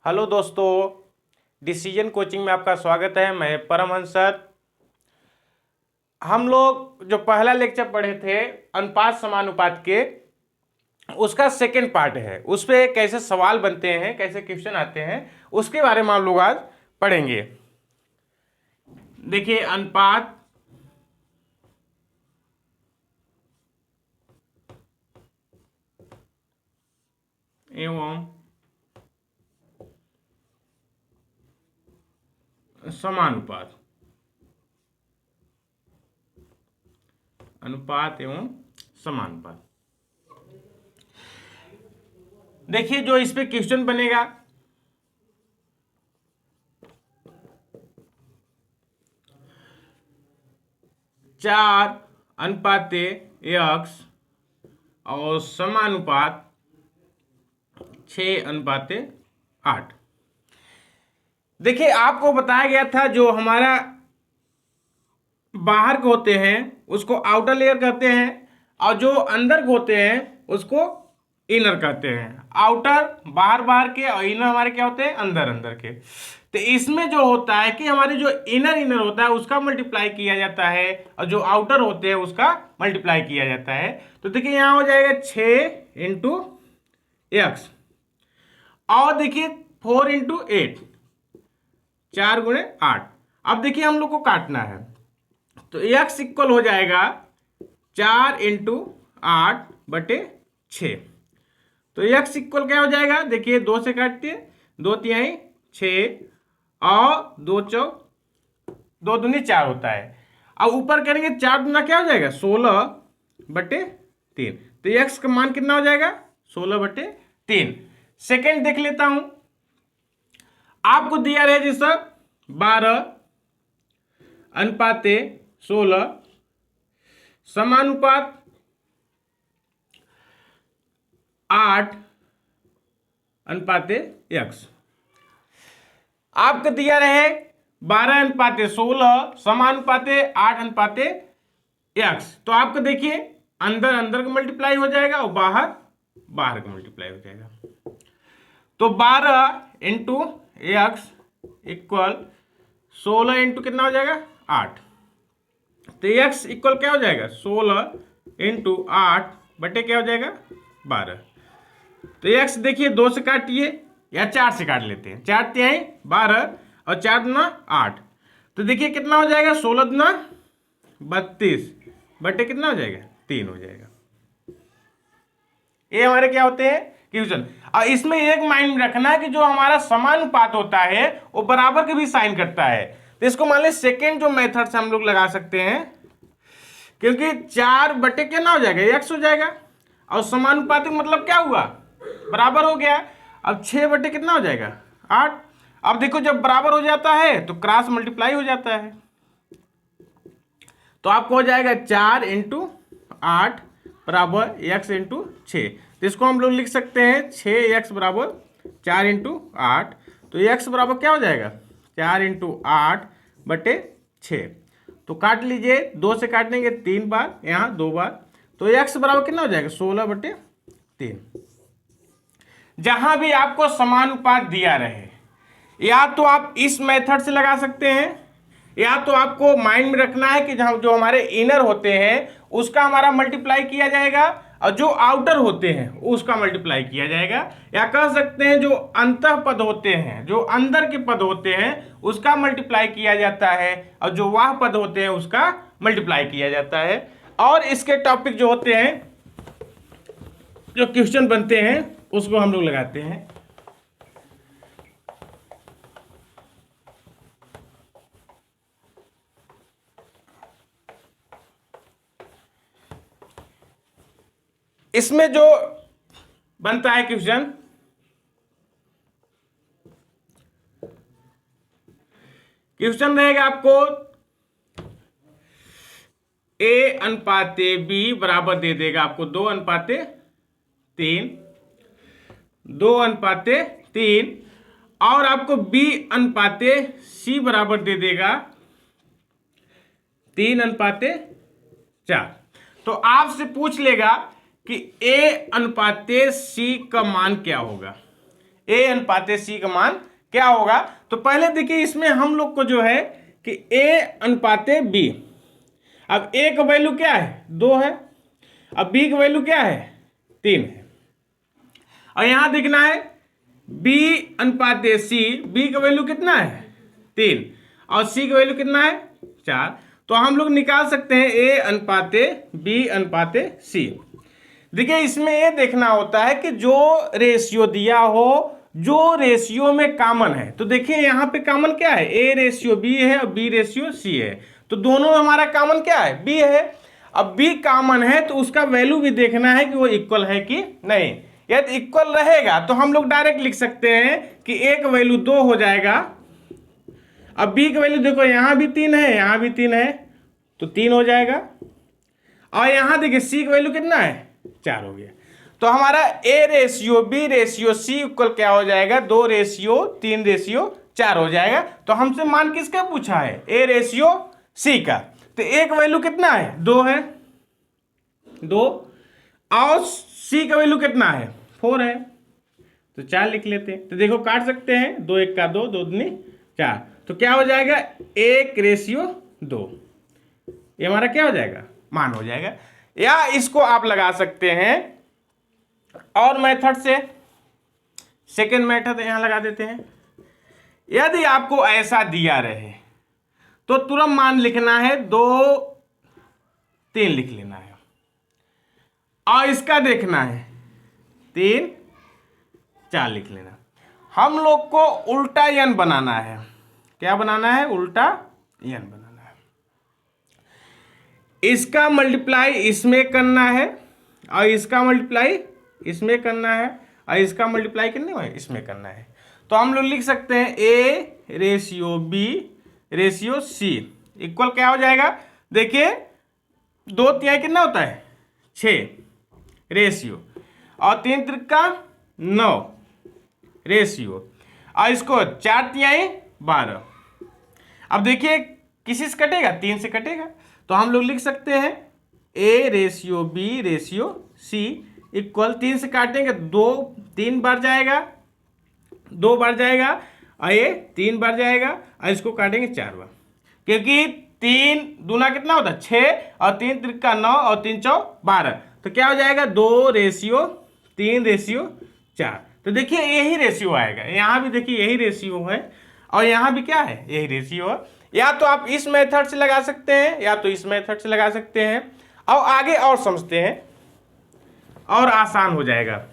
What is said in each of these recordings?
Hello दोस्तों, decision coaching में आपका स्वागत है। मैं परमहंस सर। हम लोग जो पहला लेक्चर पढ़े थे अनुपात समानुपात के, उसका सेकंड पार्ट है। उस पे कैसे सवाल बनते हैं, कैसे क्वेश्चन आते हैं, उसके बारे में हम लोग आज पढ़ेंगे। देखिए, अनुपात एवं समानुपात, अनुपात एवं समानुपात। देखिए, जो इस पे क्वेश्चन बनेगा, चार अनुपाते x और समानुपात 6:8। देखिए, आपको बताया गया था जो हमारा बाहर के होते हैं उसको आउटर लेयर कहते हैं, और जो अंदर के होते हैं उसको इनर कहते हैं। आउटर बाहर बाहर के और इनर हमारे क्या होते हैं, अंदर अंदर के। तो इसमें जो होता है कि हमारे जो इनर इनर होता है उसका मल्टीप्लाई किया जाता है, और जो आउटर होते हैं उसका मल्टीप्लाई किया जाता है। तो देखिए, यहाँ हो जाएगा 6x, और देखिए 4 × 8, 4 × 8। अब देखिए, हम लोग को काटना है, तो x इक्वल हो जाएगा 4 × 8/6। तो x इक्वल क्या हो जाएगा, देखिए 2 से काटते, 2×3 6, और 2 4 होता है। अब ऊपर करेंगे 4 दूना क्या हो जाएगा, 16/3। तो x का मान कितना हो जाएगा, 16/3। सेकेंड देख लेता हूं, आपको दिया रहे जी सर 12:16 समानुपात 8:x। आपको दिया रहे 12:16 समानुपाते 8:x। तो आपको देखिए अंदर अंदर का मल्टीप्लाई हो जाएगा और बाहर बाहर का मल्टीप्लाई हो जाएगा। तो 12 × x इक्वल 16 × कितना हो जाएगा, 8। तो x इक्वल क्या हो जाएगा, 16 × 8 बटे क्या हो जाएगा, 12। तो x देखिए 2 से काटिए या 4 से काट लेते हैं। 4 × 12 और 4 × 8। तो देखिए कितना हो जाएगा, 16 × 32 बटे कितना हो जाएगा, 3 हो जाएगा। ये हमारे क्या होते हैं, क्वेश्चन। और इसमें एक माइंड में रखना है कि जो हमारा समानुपात होता है वो बराबर के भी साइन करता है। तो इसको मान लीजिए सेकेंड जो मेथड से हम लोग लगा सकते हैं, क्योंकि 4 बटे क्या ना हो जाएगा, x हो जाएगा, और समानुपातिक मतलब क्या हुआ, बराबर हो गया। अब 6 बटे कितना हो जाएगा, 8। अब देखो जब बराबर हो जाता है तो क्रॉस मल्टीप्लाई हो जाता है। तो आपको हो जाएगा 4 × 8 बराबर x × 6। तो इसको हम लोग लिख सकते हैं 6x बराबर 4 × 8। तो x बराबर क्या हो जाएगा, 4 × 8/6। तो काट लीजिए, 2 से काट देंगे 3 बार, यहाँ 2 बार। तो x बराबर कितना हो जाएगा, 16/3। जहां भी आपको समानुपात दिया रहे, या तो आप इस मेथड से लगा सकते हैं, या तो आपको माइंड में रखना है कि जहां जो हमारे इनर होते हैं उसका हमारा मल्टीप्लाई किया जाएगा, और जो आउटर होते हैं उसका मल्टीप्लाई किया जाएगा। या कह सकते हैं जो अंतः पद होते हैं, जो अंदर के पद होते हैं उसका मल्टीप्लाई किया जाता है, और जो वाह पद होते हैं उसका मल्टीप्लाई किया जाता है। और इसके टॉपिक जो होते हैं, जो क्वेश्चन बनते हैं, उसको हम लोग लगाते हैं। इसमें जो बनता है क्वेश्चन, क्वेश्चन रहेगा आपको a/b बराबर दे देगा आपको 2:3, 2:3, और आपको b/c बराबर दे देगा 3:4। तो आपसे पूछ लेगा कि a/c का मान क्या होगा। ए अनुपात सी का मान क्या होगा। तो पहले देखिए इसमें हम लोग को जो है कि ए अनुपात बी, अब ए का वैल्यू क्या है 2 है, अब बी का वैल्यू क्या है 3 है, और यहां देखना है बी अनुपात सी, बी का वैल्यू कितना है 3 और सी का वैल्यू कितना है 4। तो हम लोग निकाल सकते हैं ए अनुपात बी अनुपात सी। देखिए इसमें ये देखना होता है कि जो रेशियो दिया हो, जो रेशियो में कॉमन है, तो देखिए यहाँ पे कॉमन क्या है, ए रेशियो बी है और बी रेशियो सी है, तो दोनों हमारा कॉमन क्या है बी है। अब बी कॉमन है तो उसका वैल्यू भी देखना है कि वो इक्वल है कि नहीं। यदि इक्वल रहेगा तो हम लोग डायरेक्ट लिख सकते हैं कि ए का वैल्यू 2 हो जाएगा। अब बी का वैल्यू देखो यहाँ भी 3 है, यहाँ भी 3 है, तो 3 हो जाएगा, और यहाँ देखिए सी का वैल्यू कितना है 4 हो गया। तो हमारा A ratio B ratio C equal क्या हो जाएगा 2 रेशियो 3 रेशियो 4 हो जाएगा। तो हमसे मान किसका पूछा है ए रेशियो सी का, तो ए का वैल्यू कितना है 2 है, 2, और सी का वैल्यू कितना है 4 है, तो 4 लिख लेते हैं। तो देखो काट सकते हैं, 2 1 का 2, 2 दूनी 4, तो क्या हो जाएगा 1 रेशियो 2, ये हमारा क्या हो जाएगा मान हो जाएगा। या इसको आप लगा सकते हैं और मेथड से, सेकेंड मेथड यहां लगा देते हैं। यदि आपको ऐसा दिया रहे तो तुरंत मान लिखना है 2 3 लिख लेना है, और इसका देखना है 3 4 लिख लेना। हम लोग को उल्टा n बनाना है, क्या बनाना है उल्टा n बनाना है। इसका मल्टीप्लाई इसमें करना है और इसका मल्टीप्लाई इसमें करना है और इसका मल्टीप्लाई करने में इसमें करना है। तो हम लोग लिख सकते हैं A ratio B ratio C equal क्या हो जाएगा, देखिए 2 तिहाई कितना होता है 6 रेशियो, और 3 त्रिका 9 रेशियो, और इसको 4 तिहाई 12। अब देखिए किसी से कटेगा 3 से कटेगा, तो हम लोग लिख सकते हैं A ratio B ratio C equal 3 से काटेंगे 2 3 बार जाएगा, 2 बार जाएगा, और ये 3 बार जाएगा, और इसको काटेंगे 4 बार, क्योंकि 3 दूना कितना होता है 6 और 3 त्रिका 9 और 3 चौक 12, तो क्या हो जाएगा 2 रेशियो 3 रेशियो 4। तो देखिए यही रेशियो आएगा, यहाँ भी देखिए यही रेशियो है और यहाँ भी क्या है यही रेशियो है। या तो आप इस मेथड से लगा सकते हैं या तो इस मेथड से लगा सकते हैं, और आगे और समझते हैं और आसान हो जाएगा।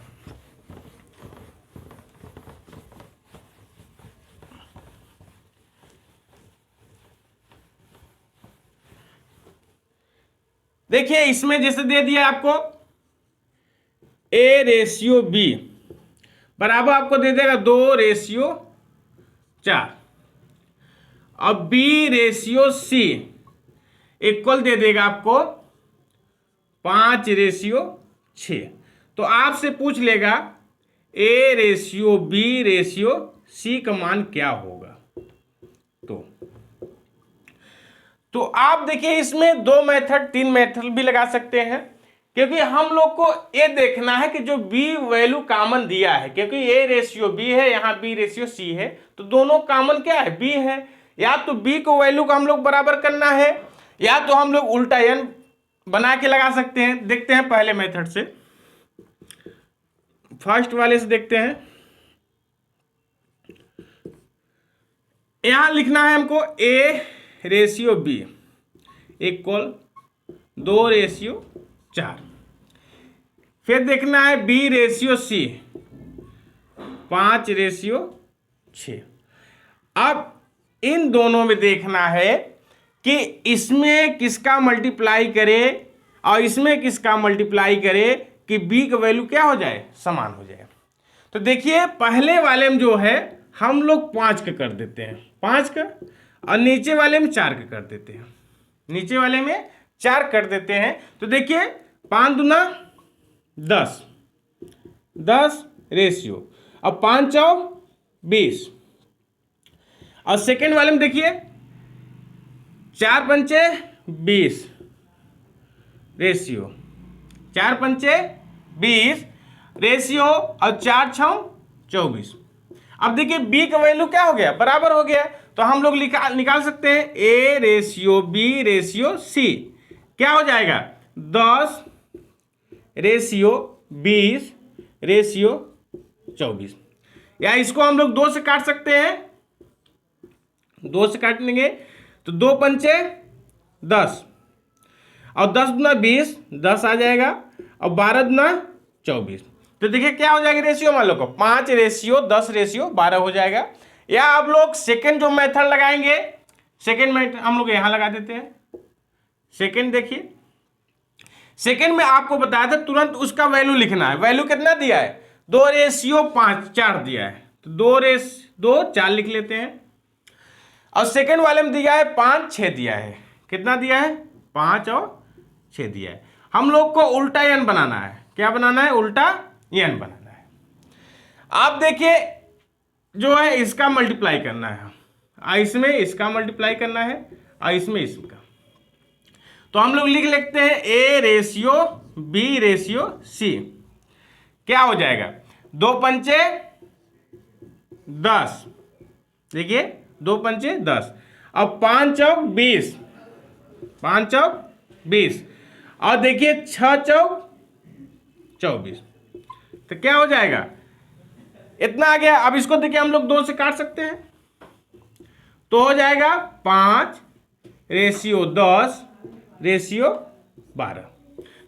देखिए इसमें जैसे दे दिया आपको ए रेशियो बी बराबर आपको दे देगा 2 रेशियो 4, अब बी रेशियो सी इक्वल दे देगा आपको 5 रेशियो 6। तो आपसे पूछ लेगा ए रेशियो बी रेशियो सी का मान क्या होगा। तो आप देखिए इसमें 2 मेथड 3 मेथड भी लगा सकते हैं, क्योंकि हम लोग को ये देखना है कि जो बी वैल्यू कॉमन दिया है, क्योंकि ए रेशियो बी है यहाँ बी रेशियो सी है, तो दोनों कॉमन क्या है बी है। या तो बी को वैल्यू को हम लोग बराबर करना है, या तो हम लोग उल्टा n बना के लगा सकते हैं। देखते हैं पहले मेथड से, फर्स्ट वाले से देखते हैं। यहां लिखना है हमको A ratio B equal 2 ratio 4, फिर देखना है बी रेशियो सी 5 रेशियो 6। अब इन दोनों में देखना है कि इसमें किसका मल्टीप्लाई करे और इसमें किसका मल्टीप्लाई करे कि बी का वैल्यू क्या हो जाए समान हो जाए। तो देखिए पहले वाले में जो है हम लोग 5 का कर देते हैं 5 का, और नीचे वाले में 4 का कर देते हैं, नीचे वाले में 4 कर देते हैं। तो देखिए 5 दूना 10 10 रेशियो, अब 5 चौक 20, और सेकेंड वाले में देखिए 4 पंचे 20 रेशियो, 4 पंचे 20 रेशियो, और 4 छौ 24। अब देखिए बी का वैल्यू क्या हो गया, बराबर हो गया, तो हम लोग निकाल सकते हैं A ratio B ratio C क्या हो जाएगा 10 रेशियो 20 रेशियो 24, या इसको हम लोग 2 से काट सकते हैं, 2 से काट लेंगे तो 2 पंचे 10 और 10 दूना 20 10 आ जाएगा और 12 दूना 24, तो देखिए क्या हो जाएगा रेशियो मान लो को 5 रेशियो 10 रेशियो 12 हो जाएगा। या आप लोग सेकेंड जो मेथड लगाएंगे, सेकेंड मेथड हम लोग यहां लगा देते हैं। सेकेंड देखिए, सेकेंड में आपको बताया था तुरंत उसका वैल्यू लिखना है। वैल्यू कितना दिया है 2 रेशियो 5 4 दिया है, तो 2 4 लिख लेते हैं। और सेकेंड वाले में दिया है 5 6 दिया है, कितना दिया है 5 और 6 दिया है। हम लोग को उल्टा एन बनाना है, क्या बनाना है उल्टा एन बनाना है। आप देखिए जो है इसका मल्टीप्लाई करना है, इसमें इसका मल्टीप्लाई करना है और इसमें इसका, तो हम लोग लिख लेते हैं A ratio B ratio C क्या हो जाएगा 2 पंचे 10, देखिए 2 पंचे 10 और 5 चौक 20, 5 चौक 20 और देखिए 6 चौक 24, तो क्या हो जाएगा इतना आ गया। अब इसको देखिए हम लोग 2 से काट सकते हैं, तो हो जाएगा 5 रेशियो 10 रेशियो 12,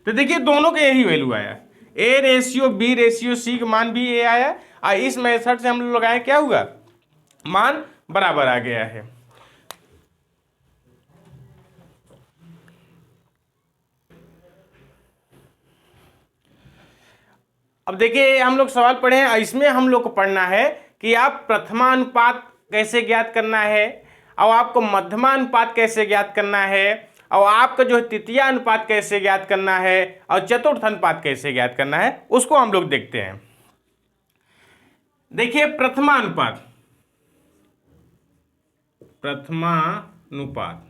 तो देखिए दोनों का यही वैल्यू आया, ए रेशियो बी रेशियो सी का मान भी ए आया और इस मेथड से हम लोग लगाए क्या हुआ मान बराबर आ गया है। अब देखिए हम लोग सवाल पढ़े हैं, इसमें हम लोग को पढ़ना है कि आप प्रथमानुपात कैसे ज्ञात करना है और आपको मध्यमानुपात कैसे ज्ञात करना है और आपका जो तृतीय अनुपात कैसे ज्ञात करना है और चतुर्थ अनुपात कैसे ज्ञात करना है उसको हम लोग देखते हैं। देखिए प्रथमानुपात, प्रथमानुपात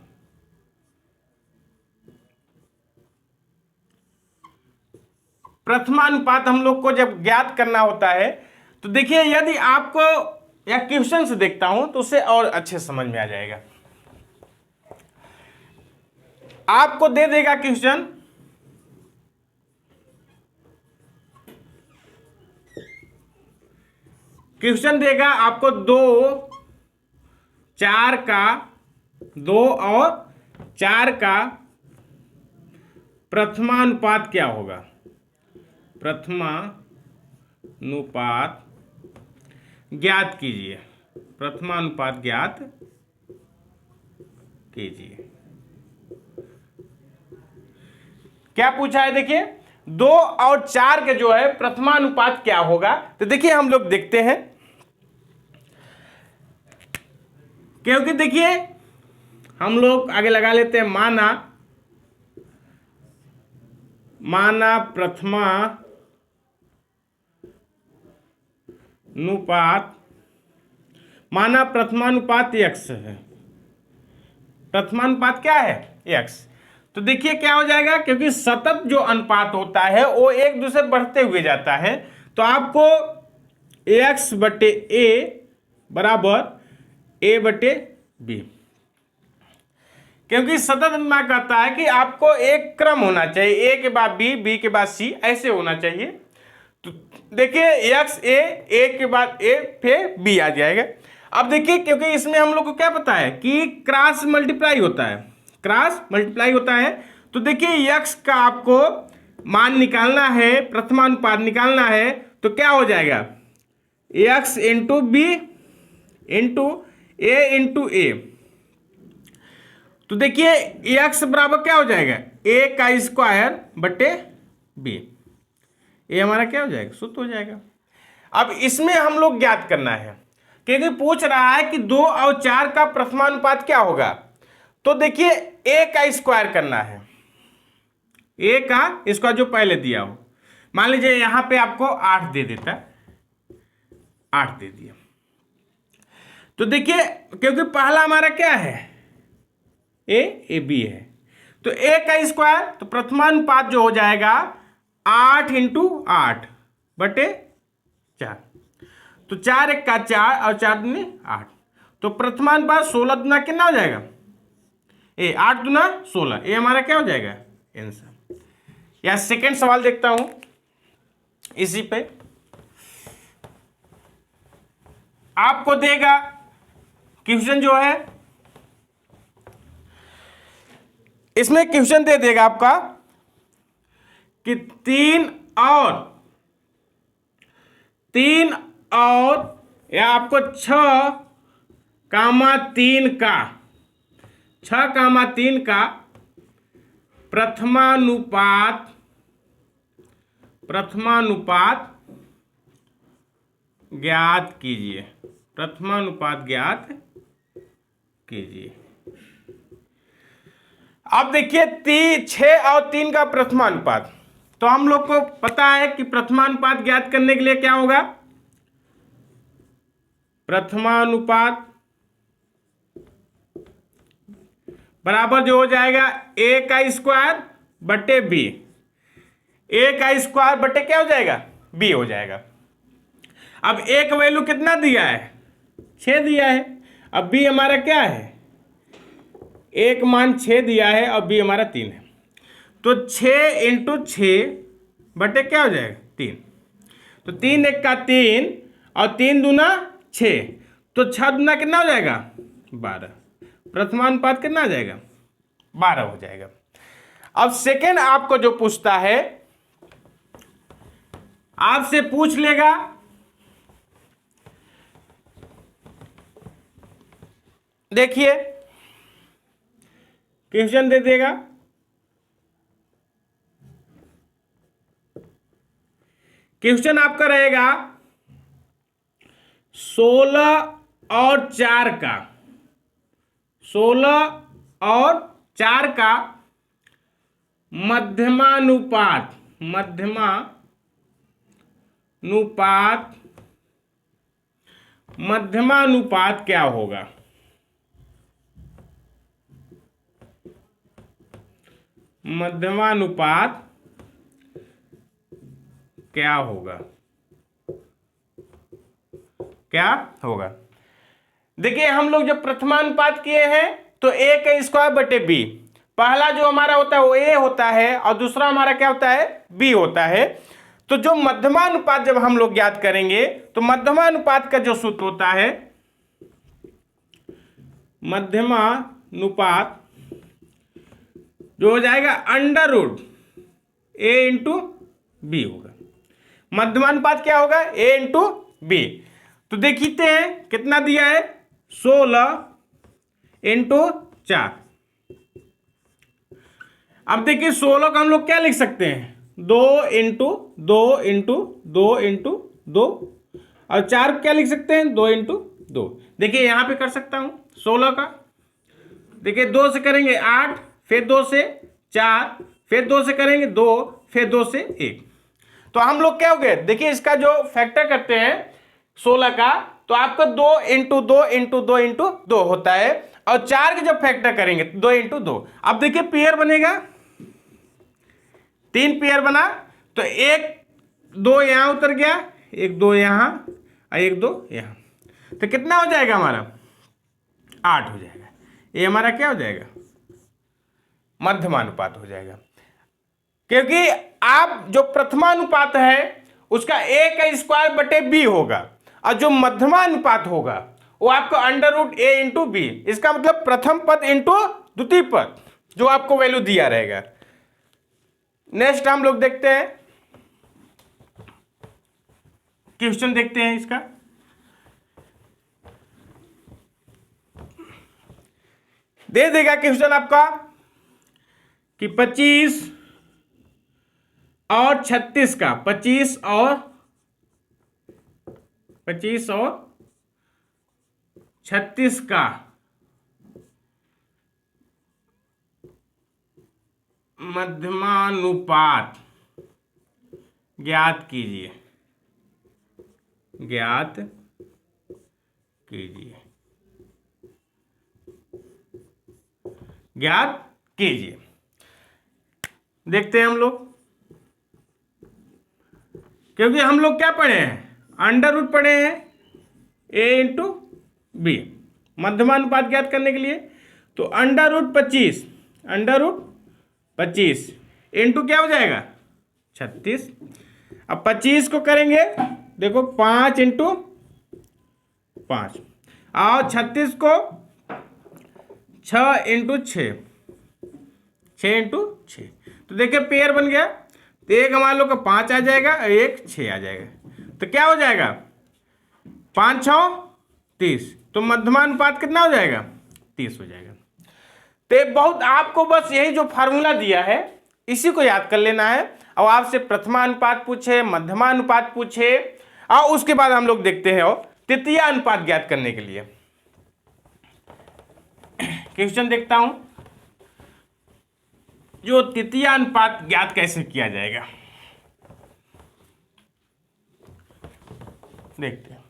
प्रथमानुपात हम लोग को जब ज्ञात करना होता है तो देखिए यदि आपको या क्वेश्चन से देखता हूं तो उसे और अच्छे समझ में आ जाएगा। आपको दे देगा क्वेश्चन, क्वेश्चन देगा आपको 2 और 4 का प्रथमानुपात क्या होगा, प्रथमानुपात ज्ञात कीजिए, प्रथमानुपात ज्ञात कीजिए। क्या पूछा है देखिए 2 और 4 के जो है प्रथमानुपात क्या होगा, तो देखिए हम लोग देखते हैं, क्योंकि देखिए हम लोग आगे लगा लेते हैं माना प्रथमानुपात x है, प्रथमानुपात क्या है x, तो देखिए क्या हो जाएगा क्योंकि सतत जो अनुपात होता है वो एक दूसरे बढ़ते हुए जाता है, तो आपको x बटे a बराबर a बटे b, क्योंकि सतत अनुपात कहता है कि आपको एक क्रम होना चाहिए, a के बाद b, b के बाद c ऐसे होना चाहिए। तो देखिए x a के बाद a फिर b आ जाएगा। अब देखिए क्योंकि इसमें हम लोग को क्या पता है कि क्रॉस मल्टीप्लाई होता है, क्रॉस मल्टीप्लाई होता है, तो देखिए x का आपको मान निकालना है, प्रथमानुपात निकालना है, तो क्या हो जाएगा x into B into a into a, तो देखिए x बराबर क्या हो जाएगा a का स्क्वायर बटे b, ये हमारा क्या हो जाएगा शुद्ध हो जाएगा। अब इसमें हम लोग ज्ञात करना है क्योंकि पूछ रहा है कि 2 और 4 का प्रथमानुपात क्या होगा, तो देखिए a का स्क्वायर करना है, a का स्क्वायर जो पहले दिया हो, मान लीजिए यहां पे आपको 8 दे देता, 8 दे दिया, तो देखिए क्योंकि पहला हमारा क्या है a b है, तो a का स्क्वायर, तो प्रथमानुपात जो हो जाएगा 8 इंटू 8 बटे 4, तो 4 1 का 4 और 4 दूनी 8। तो प्रथमानुपात 16 दूना कितना हो जाएगा? 8 दूना 16। ये हमारा क्या हो जाएगा? आंसर। या सेकेंड सवाल देखता हूं इसी पे। आपको देगा क्वेश्चन जो है, इसमें क्वेश्चन दे देगा आपका कि 3 और या आपको 6,3 का 6,3 का प्रथमानुपात ज्ञात कीजिए। प्रथमानुपात ज्ञात कीजिए। अब देखिए 6 और 3 का प्रथमानुपात, तो हम लोग को पता है कि प्रथमानुपात ज्ञात करने के लिए क्या होगा? प्रथमानुपात बराबर जो हो जाएगा a का स्क्वायर बटे b। a का स्क्वायर बटे क्या हो जाएगा? b हो जाएगा। अब a का वैल्यू कितना दिया है? 6 दिया है। अब b हमारा क्या है? एक मान 6 दिया है और b हमारा 3 है। तो 6 इंटू 6 बटे क्या हो जाएगा? 3। तो 3 1 का 3 और 3 दूना 6, तो 6 दूना कितना हो जाएगा? 12। प्रथमानुपात कितना आ जाएगा? 12 हो जाएगा। अब सेकेंड आपको जो पूछता है, आपसे पूछ लेगा देखिए क्वेश्चन दे देगा, क्वेश्चन आपका रहेगा 16 और 4 का 16 और 4 का मध्यमानुपात क्या होगा? मध्यमानुपात क्या होगा? क्या होगा? देखिए हम लोग जब प्रथमानुपात किए हैं तो a का स्क्वायर बटे b, पहला जो हमारा होता है वो a होता है और दूसरा हमारा क्या होता है? b होता है। तो जो मध्यमानुपात जब हम लोग ज्ञात करेंगे तो मध्यमानुपात का जो सूत्र होता है, मध्यमानुपात जो हो जाएगा under root a into B होगा। मध्यमानुपात क्या होगा? a into B. तो देखते हैं कितना दिया है? 16 इंटू 4। अब देखिए 16 को हम लोग क्या लिख सकते हैं? 2 इंटू 2 इंटू 2 इंटू 2, और 4 को क्या लिख सकते हैं? 2 इंटू 2। देखिए यहां पे कर सकता हूं 16 का, देखिए 2 से करेंगे 8, फिर 2 से 4, फिर 2 से करेंगे 2, फिर 2 से 1। तो हम लोग क्या हो गए? देखिए इसका जो फैक्टर करते हैं 16 का, तो आपका 2 इंटू 2 इंटू 2 इंटू 2 होता है, और 4 के जब फैक्टर करेंगे 2 इंटू 2। अब देखिए पेयर बनेगा, 3 पेयर बना, तो 1 2 यहां उतर गया, 1 2 यहां और 1 2 यहां, तो कितना हो जाएगा हमारा? 8 हो जाएगा। ये हमारा क्या हो जाएगा? मध्यमानुपात हो जाएगा। क्योंकि आप जो प्रथमानुपात है उसका a का स्क्वायर बटे b होगा, और जो मध्यमानुपात होगा वो आपको under root a into B, इसका मतलब प्रथम पद इंटू द्वितीय पद जो आपको वैल्यू दिया रहेगा। नेक्स्ट हम लोग देखते हैं, क्वेश्चन देखते हैं इसका। दे देगा क्वेश्चन आपका कि 25 और 36 का 25 और 36 का मध्यमानुपात ज्ञात कीजिए। ज्ञात कीजिए। ज्ञात कीजिए। देखते हैं हम लोग, क्योंकि हम लोग क्या पढ़े हैं? अंडर रूट पढ़े हैं, ए इंटू बी। मध्यमानुपात ज्ञात करने के लिए तो √25 इंटू क्या हो जाएगा 36। अब 25 को करेंगे, देखो 5 इंटू 5 और 36 को 6 इंटू 6 इंटू 6। तो देखिए पेयर बन गया। तो एक मान लो का 5 आ जाएगा और एक 6 आ जाएगा। तो क्या हो जाएगा 5 6 30। तो मध्यमानुपात कितना हो जाएगा 30 हो जाएगा। तो ये बहुत आपको बस यही जो फार्मूला दिया है इसी को याद कर लेना है। और आपसे प्रथमानुपात पूछे, मध्यमानुपात पूछे और उसके बाद हम लोग देखते हैं और तृतीय अनुपात ज्ञात करने के लिए क्वेश्चन देखता हूं, जो तृतीय अनुपात ज्ञात कैसे किया जाएगा देखते हैं।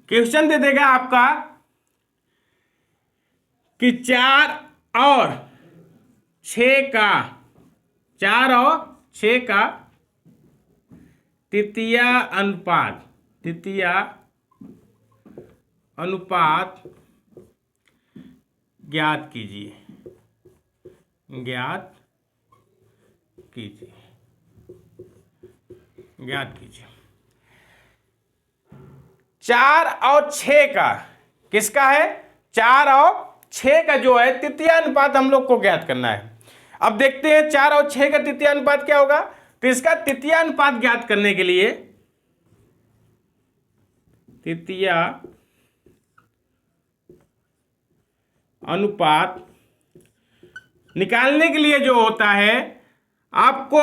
क्वेश्चन दे देगा आपका कि 4 और 6 का तृतीय अनुपात ज्ञात कीजिए 4 और 6 का किसका है 4 और 6 का जो है तृतीय अनुपात हम लोग को ज्ञात करना है। अब देखते हैं 4 और 6 का तृतीय अनुपात क्या होगा। तो इसका तृतीय अनुपात ज्ञात करने के लिए तृतीय अनुपात निकालने के लिए जो होता है आपको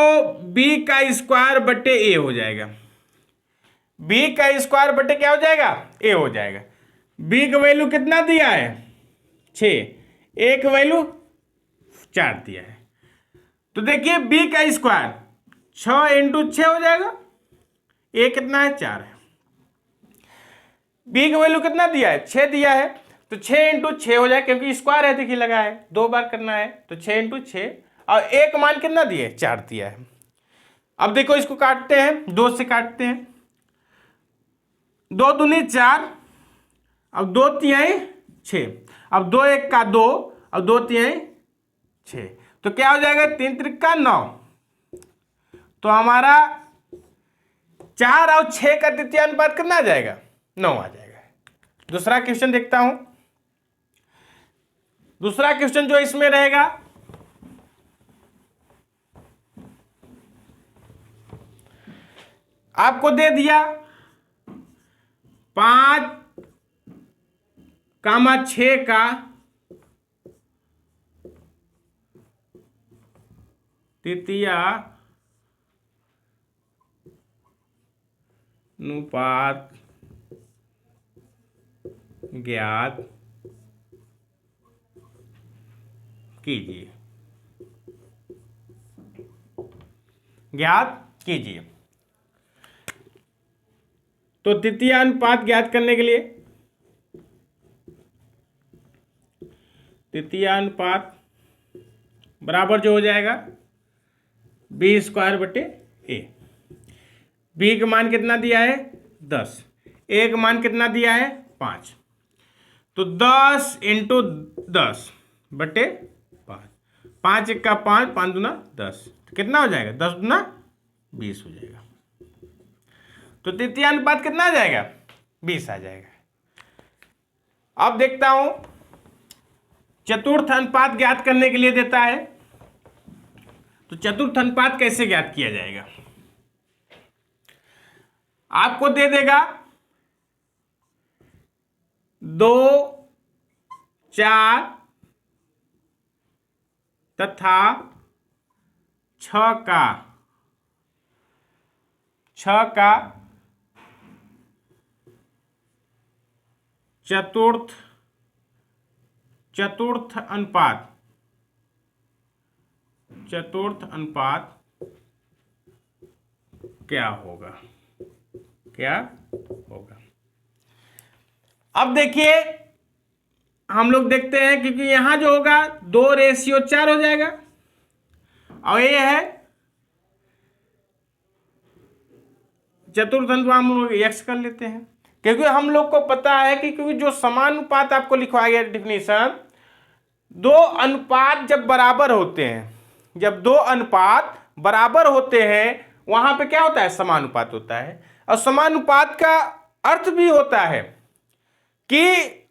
b का स्क्वायर बटे a हो जाएगा। b का स्क्वायर बटे क्या हो जाएगा a हो जाएगा। b का वैल्यू कितना दिया है 6, a का वैल्यू 4 दिया है। तो देखिए b का स्क्वायर 6 इंटू 6 हो जाएगा, a कितना है 4 है। b का वैल्यू कितना दिया है 6 दिया है। तो 6 इंटू 6 हो जाए क्योंकि स्क्वायर है, देखिए लगा है 2 बार करना है। तो 6 इंटू 6 और एक मान कितना दिए 4 दिया है। अब देखो इसको काटते हैं, 2 से काटते हैं, 2 दूनी 4, अब 2 तिहाई 6, अब 2 1 का 2 और 2 तिहाई 6। तो क्या हो जाएगा 3 त्रिका 9। तो हमारा 4 और 6 का तृतीय अनुपात कितना आ जाएगा 9 आ जाएगा। दूसरा क्वेश्चन देखता हूं। दूसरा क्वेश्चन जो इसमें रहेगा आपको दे दिया 5,6 का तृतीय अनुपात ज्ञात कीजिए। तो तृतीय अनुपात ज्ञात करने के लिए तृतीय अनुपात बराबर जो हो जाएगा b स्क्वायर बटे a। b का मान कितना दिया है 10, a का मान कितना दिया है 5। तो 10 इंटू 10 बटे 5, 5 1 का 5, 5 दूना 10, तो कितना हो जाएगा 10 दूना 20 हो जाएगा। तो तृतीय अनुपात कितना आ जाएगा 20 आ जाएगा। अब देखता हूं चतुर्थ अनुपात ज्ञात करने के लिए देता है। तो चतुर्थ अनुपात कैसे ज्ञात किया जाएगा, आपको दे देगा 2 4 तथा 6 का चतुर्थ अनुपात क्या होगा। अब देखिए हम लोग देखते हैं क्योंकि यहां जो होगा 2:4 हो जाएगा और ये है चतुर्थ अनुपात, हम लोग एक्स कर लेते हैं, क्योंकि हम लोग को पता है कि क्योंकि जो समानुपात आपको लिखवाया गया डेफिनेशन, दो अनुपात जब बराबर होते हैं, जब दो अनुपात बराबर होते हैं वहां पे क्या होता है, समानुपात होता है। और समानुपात का अर्थ भी होता है कि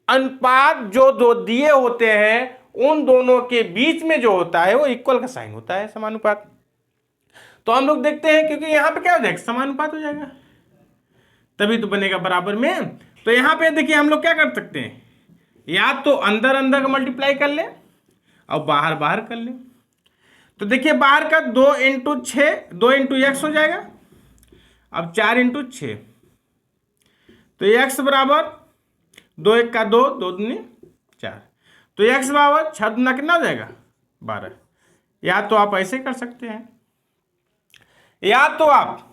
अनुपात जो दो दिए होते हैं उन दोनों के बीच में जो होता है वो इक्वल का साइन होता है, समानुपात। तो हम लोग देखते हैं, क्योंकि यहां पे क्या हो जाएगा, समानुपात हो जाएगा, तभी तो बनेगा बराबर में। तो यहां पे देखिए हम लोग क्या कर सकते हैं, या तो अंदर अंदर का मल्टीप्लाई कर ले और बाहर बाहर कर ले। तो देखिए बाहर का 2 इंटू 6, 2 इंटू एक्स हो जाएगा। अब 4 इंटू 6, तो एक्स बराबर 2 1 का 2, 2 दूनी 4, तो एक्स बराबर 6 दूना कितना हो जाएगा, 12। या तो आप ऐसे कर सकते हैं, या तो आप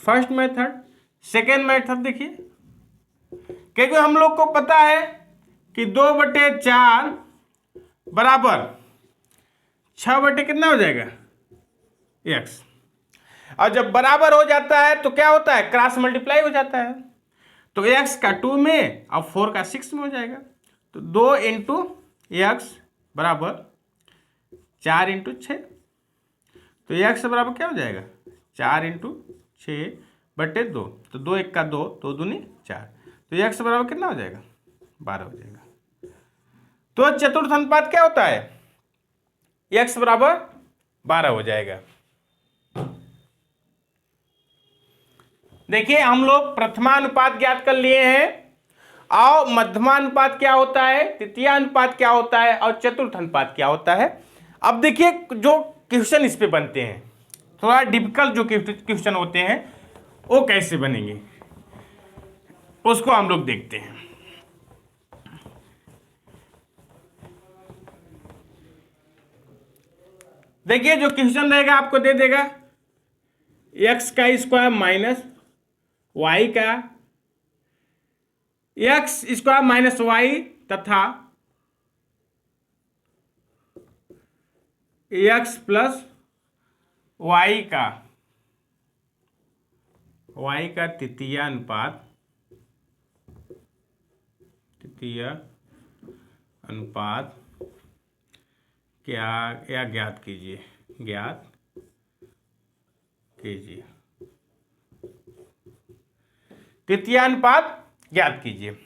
फर्स्ट मेथड, सेकेंड मेथड देखिए, क्योंकि हम लोग को पता है कि 2/4 बराबर 6 बटे कितना हो जाएगा, एक्स। और जब बराबर हो जाता है तो क्या होता है, क्रॉस मल्टीप्लाई हो जाता है। तो एक्स का 2 में और 4 का 6 में हो जाएगा। तो 2 इंटू एक्स बराबर 4 इंटू 6, तो एक्स बराबर क्या हो जाएगा, 4 इंटू 6 बटे 2, तो 2 1 का 2, 2 दूनी 4, तो एक्स बराबर कितना हो जाएगा, 12 हो जाएगा। तो चतुर्थ अनुपात क्या होता है, एक्स बराबर 12 हो जाएगा। देखिए हम लोग प्रथमानुपात ज्ञात कर लिए हैं, और मध्यमानुपात क्या होता है, तृतीयानुपात क्या होता है, और चतुर्थ अनुपात क्या होता है। अब देखिए जो क्वेश्चन इस पे बनते हैं, थोड़ा डिफिकल्ट जो क्वेश्चन होते हैं वो कैसे बनेंगे उसको हम लोग देखते हैं। देखिए जो क्वेश्चन रहेगा आपको दे देगा एक्स का स्क्वायर माइनस वाई का, एक्स स्क्वायर माइनस वाई तथा एक्स प्लस वाई का तृतीय अनुपात क्या ज्ञात कीजिए, तृतीय अनुपात ज्ञात कीजिए।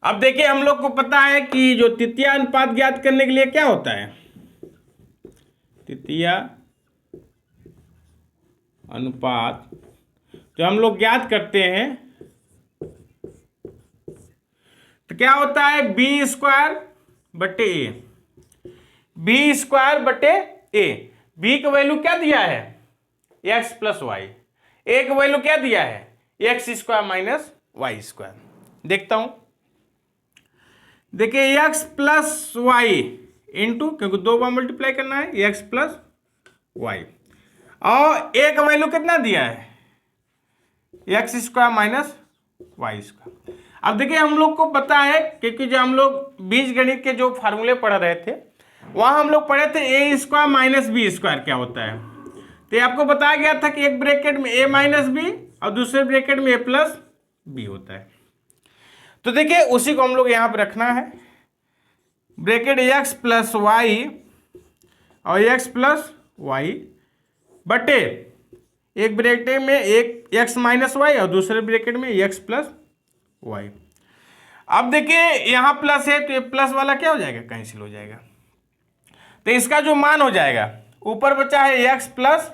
अब देखिए हम लोग को पता है कि जो तृतीय अनुपात ज्ञात करने के लिए क्या होता है, तृतीय अनुपात जो हम लोग ज्ञात करते हैं तो क्या होता है, बी स्क्वायर बटे ए, बी स्क्वायर बटे ए। बी का वैल्यू क्या दिया है, एक्स प्लस वाई, ए का वैल्यू क्या दिया है, x square minus y square. देखता हूं, देखिए एक्स प्लस वाई इंटू, क्योंकि 2 बार मल्टीप्लाई करना है, एक्स प्लस वाई, और ए का वैल्यू कितना दिया है, x square minus y square. अब देखिए हम लोग को पता है, क्योंकि जो हम लोग बीजगणित के जो फार्मूले पढ़ रहे थे वहां हम लोग पढ़े थे ए स्क्वायर माइनस बी स्क्वायर क्या होता है। तो आपको बताया गया था कि एक ब्रैकेट में ए माइनस बी और दूसरे ब्रैकेट में ए प्लस बी होता है। तो देखिए उसी को हम लोग यहां पर रखना है, ब्रैकेट एक्स प्लस वाई और एक्स प्लस वाई बटे एक ब्रैकेट में एक एक्स माइनस वाई और दूसरे ब्रैकेट में एक्स प्लस वाई। अब देखिए यहां प्लस है तो ये प्लस वाला क्या हो जाएगा, कैंसिल हो जाएगा। तो इसका जो मान हो जाएगा, ऊपर बचा है एक्स प्लस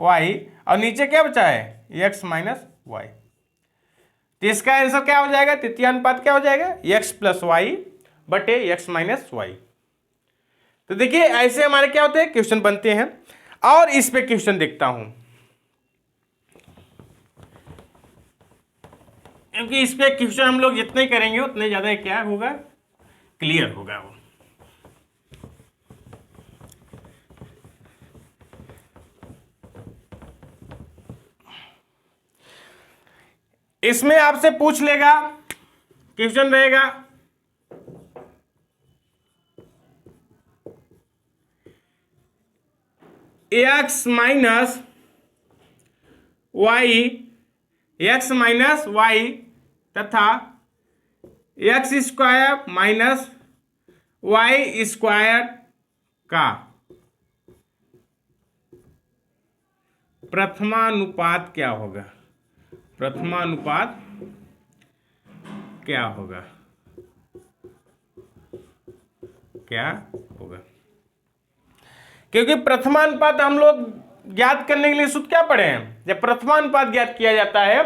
वाई और नीचे क्या बचा है, एक्स माइनस वाई। तो इसका आंसर क्या हो जाएगा, तृतीय अनुपात क्या हो जाएगा, एक्स प्लस वाई बटे एक्स माइनस वाई। तो देखिए ऐसे हमारे क्या होते हैं, क्वेश्चन बनते हैं। और इस पे क्वेश्चन देखता हूं, क्योंकि इस पे क्वेश्चन हम लोग जितने करेंगे उतने ज्यादा क्या होगा, क्लियर होगा वो। इसमें आपसे पूछ लेगा, क्वेश्चन रहेगा एक्स माइनस वाई तथा x square minus y square का प्रथमानुपात क्या होगा? प्रथमानुपात क्या होगा? क्या होगा? क्योंकि प्रथमानुपात हम लोग ज्ञात करने के लिए सूत्र क्या पढ़े हैं? जब प्रथमानुपात ज्ञात किया जाता है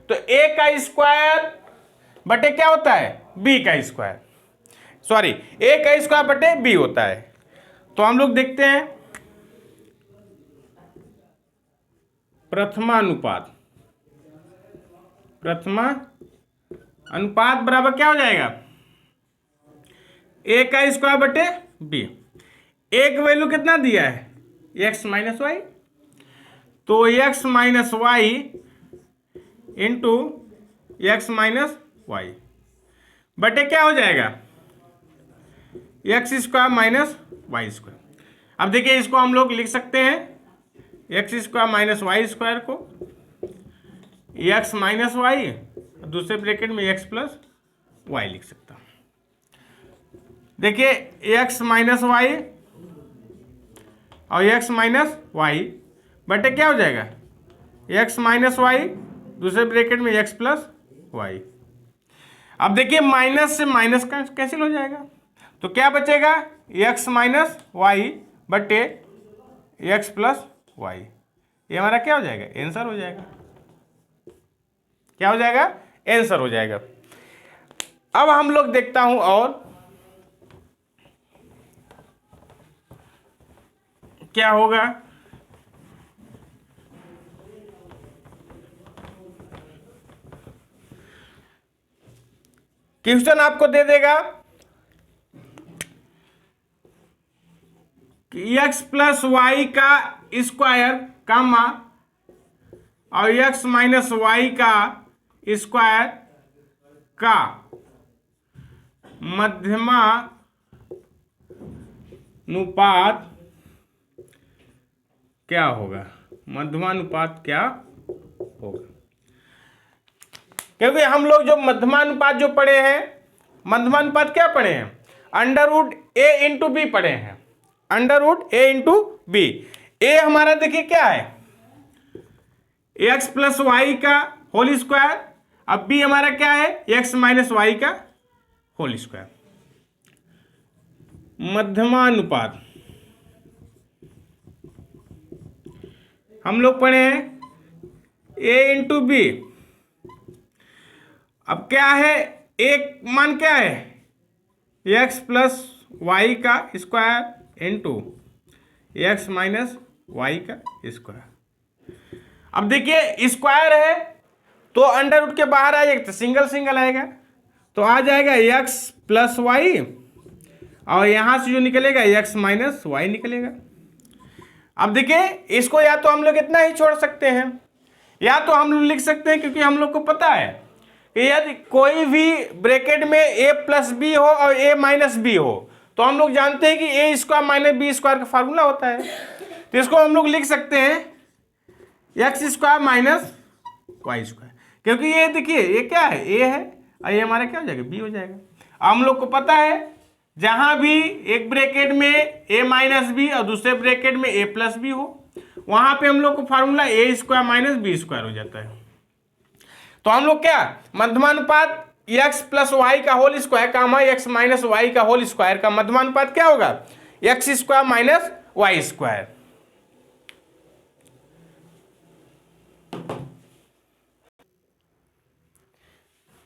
तो a का स्क्वायर बटे क्या होता है? b का स्क्वायर, सॉरी a का स्क्वायर बटे b होता है। तो हम लोग देखते हैं प्रथमानुपात बराबर क्या हो जाएगा? a का स्क्वायर बटे b। एक वैल्यू कितना दिया है? x माइनस वाई, तो x minus y into x minus y बटे क्या हो जाएगा? X square minus y square. अब देखिए इसको हम लोग लिख सकते हैं x square minus y square को एक्स माइनस वाई, दूसरे ब्रैकेट में एक्स प्लस वाई लिख सकता हूं। देखिए एक्स माइनस वाई और एक्स माइनस वाई बटे क्या हो जाएगा? एक्स माइनस वाई, दूसरे ब्रैकेट में एक्स प्लस वाई। अब देखिए माइनस से माइनस कैंसिल हो जाएगा, तो क्या बचेगा? एक्स माइनस वाई बटे एक्स प्लस वाई। ये हमारा क्या हो जाएगा? आंसर हो जाएगा। क्या हो जाएगा? आंसर हो जाएगा। अब हम लोग देखता हूं और क्या होगा। क्वेश्चन आपको दे देगा कि एक्स प्लस वाई का स्क्वायर कामा और एक्स माइनस वाई का स्क्वायर का मध्यमानुपात क्या होगा? मध्यमानुपात क्या होगा? क्योंकि हम लोग जो मध्यमानुपात जो पढ़े हैं, मध्यमानुपात क्या पढ़े हैं? अंडर रूट ए इंटू बी पढ़े हैं। अंडर रूट ए इंटू बी। ए हमारा देखिए क्या है? एक्स प्लस वाई का होल स्क्वायर। अब बी हमारा क्या है? एक्स माइनस वाई का होल स्क्वायर। मध्यमानुपात हम लोग पढ़े हैं ए इंटू बी। अब क्या है? एक मान क्या है? एक्स प्लस वाई का square into x minus y का स्क्वायर। अब देखिए स्क्वायर है तो अंडर रूट के बाहर आ जाएगा तो सिंगल सिंगल आएगा, तो आ जाएगा एक्स प्लस वाई और यहां से जो निकलेगा एक्स माइनस वाई निकलेगा। अब देखिए इसको या तो हम लोग इतना ही छोड़ सकते हैं या तो हम लोग लिख सकते हैं, क्योंकि हम लोग को पता है कि यदि कोई भी ब्रैकेट में ए प्लस बी हो और ए माइनस बी हो तो हम लोग जानते हैं कि a square minus b square का फार्मूला होता है। तो इसको हम लोग लिख सकते हैं x square minus y square, क्योंकि ये देखिए ये क्या है? ए है और ये हमारा क्या हो जाएगा? बी हो जाएगा। हम लोग को पता है जहां भी एक ब्रैकेट में ए माइनस बी और दूसरे ब्रैकेट में ए प्लस बी हो वहां पे हम लोग को formula a square minus b square हो जाता है। तो हम लोग क्या मध्यमानुपात एक्स प्लस वाई का whole square comma x minus y का होल स्क्वायर का मध्यमानुपात क्या होगा? X square minus y square.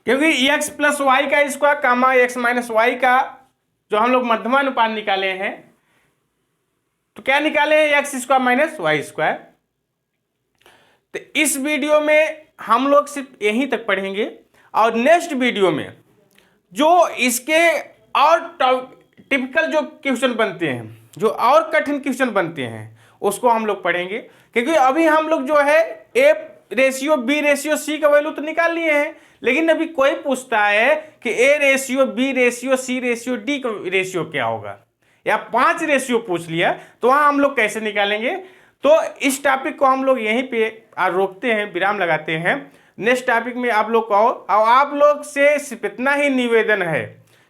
क्योंकि एक्स प्लस वाई का square comma x minus y का जो हम लोग मध्यमानुपात निकाले हैं तो क्या निकाले हैं? X square minus y square. तो इस वीडियो में हम लोग सिर्फ यहीं तक पढ़ेंगे और नेक्स्ट वीडियो में जो इसके और टिपिकल जो क्वेश्चन बनते हैं, जो और कठिन क्वेश्चन बनते हैं उसको हम लोग पढ़ेंगे। क्योंकि अभी हम लोग जो है ए रेशियो बी रेशियो सी का वैल्यू तो निकाल लिए हैं, लेकिन अभी कोई पूछता है कि a ratio B ratio c ratio d का रेशियो क्या होगा, या 5 रेशियो पूछ लिया तो वहां हम लोग कैसे निकालेंगे। तो इस टॉपिक को हम लोग यहीं पे रोकते हैं, विराम लगाते हैं। नेक्स्ट टॉपिक में आप लोग को और आप लोग से सिर्फ इतना ही निवेदन है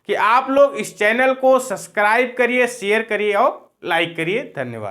कि आप लोग इस चैनल को सब्सक्राइब करिए, शेयर करिए और लाइक करिए। धन्यवाद।